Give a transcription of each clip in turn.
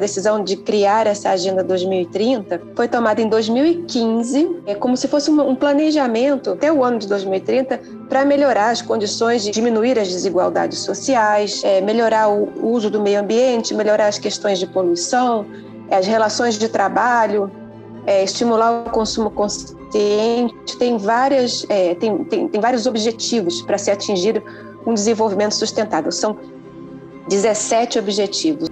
decisão de criar essa Agenda 2030 foi tomada em 2015, como se fosse um planejamento até o ano de 2030 para melhorar as condições de diminuir as desigualdades sociais, melhorar o uso do meio ambiente, melhorar as questões de poluição, as relações de trabalho, estimular o consumo consciente. Tem vários objetivos para ser atingido um desenvolvimento sustentável. São 17 objetivos.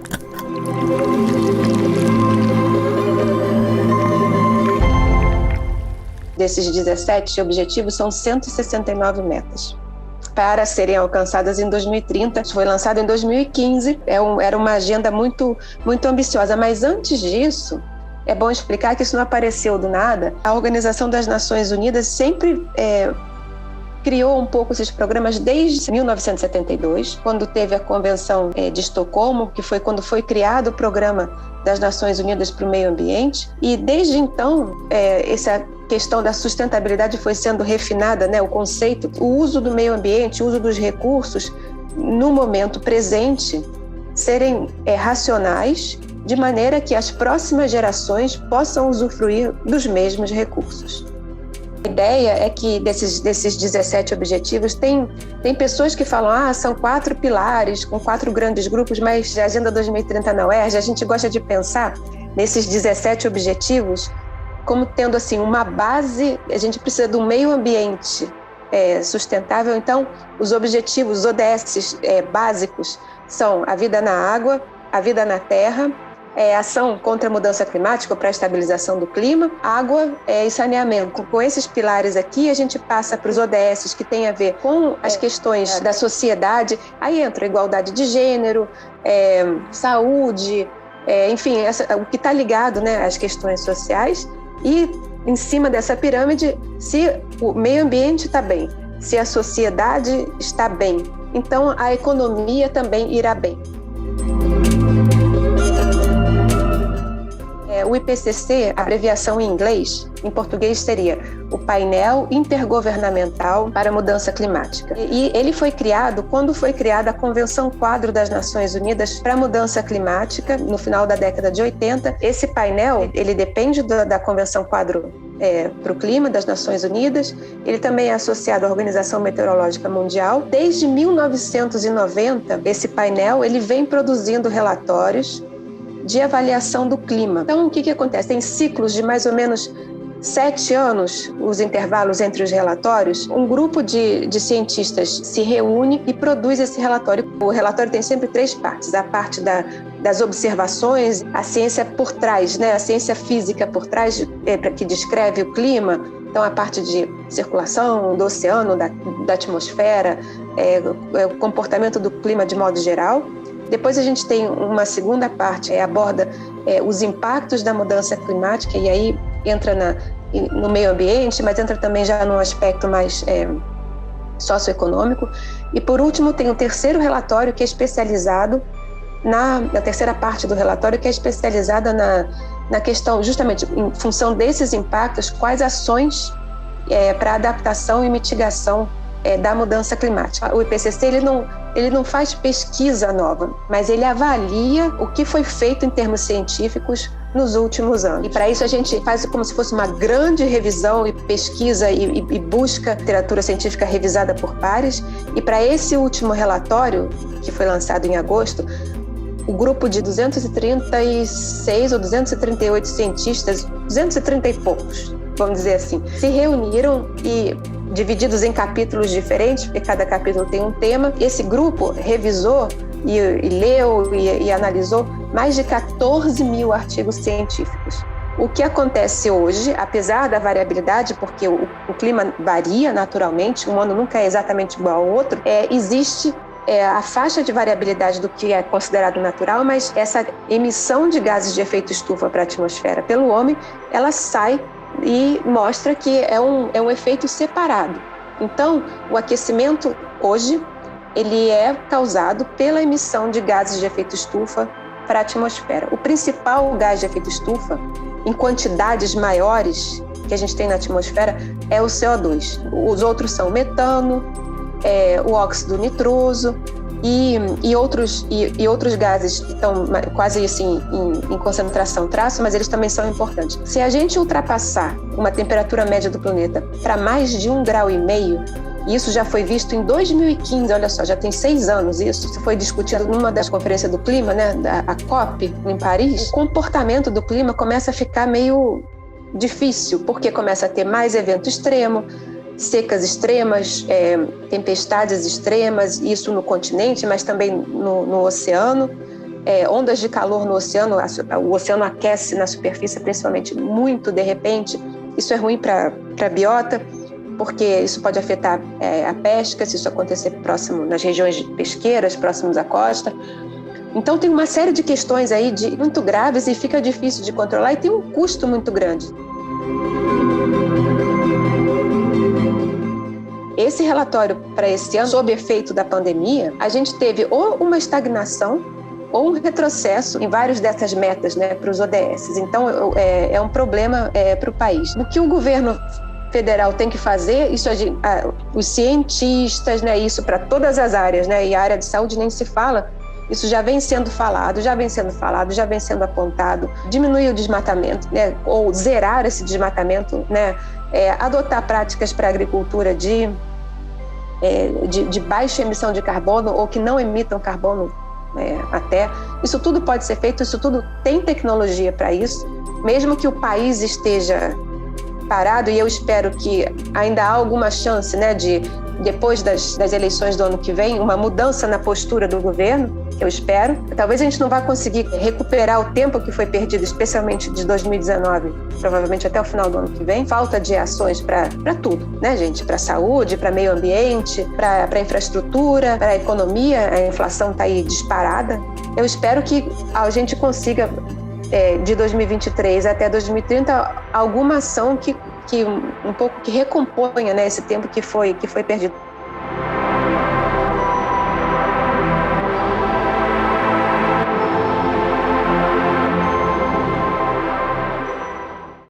Desses 17 objetivos, são 169 metas para serem alcançadas em 2030. Foi lançado em 2015, era uma agenda muito, muito ambiciosa, mas antes disso, é bom explicar que isso não apareceu do nada. A Organização das Nações Unidas sempre criou um pouco esses programas desde 1972, quando teve a Convenção de Estocolmo, que foi quando foi criado o Programa das Nações Unidas para o Meio Ambiente. E desde então, essa questão da sustentabilidade foi sendo refinada, né? O conceito, o uso do meio ambiente, o uso dos recursos, no momento presente, serem racionais, de maneira que as próximas gerações possam usufruir dos mesmos recursos. A ideia é que desses 17 objetivos, tem pessoas que falam, são 4 pilares, com 4 grandes grupos, mas a Agenda 2030 na UERJ, a gente gosta de pensar nesses 17 objetivos como tendo assim, uma base. A gente precisa de um meio ambiente sustentável, então os objetivos, os ODS básicos, são a vida na água, a vida na terra, ação contra a mudança climática, para a estabilização do clima, água e saneamento. Com esses pilares aqui, a gente passa para os ODS, que tem a ver com as questões da sociedade. Aí entra a igualdade de gênero, saúde, enfim, o que está ligado, né, às questões sociais. E em cima dessa pirâmide, se o meio ambiente está bem, se a sociedade está bem, então a economia também irá bem. O IPCC, a abreviação em inglês, em português seria o Painel Intergovernamental para a Mudança Climática. E ele foi criado quando foi criada a Convenção Quadro das Nações Unidas para a Mudança Climática, no final da década de 80. Esse painel, ele depende da Convenção Quadro para o Clima das Nações Unidas. Ele também é associado à Organização Meteorológica Mundial. Desde 1990, esse painel ele vem produzindo relatórios de avaliação do clima. Então, o que acontece? Tem ciclos de mais ou menos 7 anos, os intervalos entre os relatórios. Um grupo de cientistas se reúne e produz esse relatório. O relatório tem sempre 3 partes. A parte das observações, a ciência por trás, né? A ciência física por trás, que descreve o clima. Então, a parte de circulação do oceano, da atmosfera, o comportamento do clima de modo geral. Depois a gente tem uma segunda parte, aborda os impactos da mudança climática, e aí entra no meio ambiente, mas entra também já no aspecto mais socioeconômico. E por último tem o terceiro relatório, que é especializado na terceira parte do relatório, que é especializada na questão, justamente em função desses impactos, quais ações para adaptação e mitigação da mudança climática. O IPCC ele não faz pesquisa nova, mas ele avalia o que foi feito em termos científicos nos últimos anos. E para isso a gente faz como se fosse uma grande revisão e pesquisa e busca literatura científica revisada por pares. E para esse último relatório, que foi lançado em agosto, o grupo de 236 ou 238 cientistas, 230 e poucos, vamos dizer assim, se reuniram e, divididos em capítulos diferentes, porque cada capítulo tem um tema, esse grupo revisou e leu e analisou mais de 14 mil artigos científicos. O que acontece hoje, apesar da variabilidade, porque o clima varia naturalmente, um ano nunca é exatamente igual ao outro, existe a faixa de variabilidade do que é considerado natural, mas essa emissão de gases de efeito estufa para a atmosfera pelo homem, ela sai e mostra que é um efeito separado. Então, o aquecimento hoje, ele é causado pela emissão de gases de efeito estufa para a atmosfera. O principal gás de efeito estufa, em quantidades maiores que a gente tem na atmosfera, é o CO2. Os outros são o metano, o óxido nitroso, e outros gases que estão quase assim em concentração traço, mas eles também são importantes. Se a gente ultrapassar uma temperatura média do planeta para mais de 1,5 graus, isso já foi visto em 2015, olha só, já tem 6 anos isso foi discutido numa das conferências do clima, né, a COP em Paris. O comportamento do clima começa a ficar meio difícil, porque começa a ter mais evento extremo, secas extremas, tempestades extremas, isso no continente, mas também no oceano, ondas de calor no oceano, o oceano aquece na superfície, principalmente muito de repente. Isso é ruim para a biota, porque isso pode afetar a pesca, se isso acontecer próximo nas regiões pesqueiras, próximos à costa. Então tem uma série de questões aí muito graves e fica difícil de controlar e tem um custo muito grande. Esse relatório para esse ano, sob efeito da pandemia, a gente teve ou uma estagnação ou um retrocesso em várias dessas metas, né, para os ODS. Então, é um problema para o país. O que o governo federal tem que fazer, isso os cientistas, né, isso para todas as áreas, né, e a área de saúde nem se fala, isso já vem sendo falado, já vem sendo apontado, diminuir o desmatamento, né, ou zerar esse desmatamento, né, adotar práticas para a agricultura de baixa emissão de carbono ou que não emitam carbono até. Isso tudo pode ser feito, isso tudo tem tecnologia para isso, mesmo que o país esteja parado, e eu espero que ainda há alguma chance, né, de, depois das eleições do ano que vem, uma mudança na postura do governo, que eu espero. Talvez a gente não vá conseguir recuperar o tempo que foi perdido, especialmente de 2019, provavelmente até o final do ano que vem. Falta de ações para tudo, né, gente? Para a saúde, para meio ambiente, para a infraestrutura, para a economia. A inflação está aí disparada. Eu espero que a gente consiga, de 2023 até 2030, alguma ação que um pouco que recomponha, né, esse tempo que foi perdido.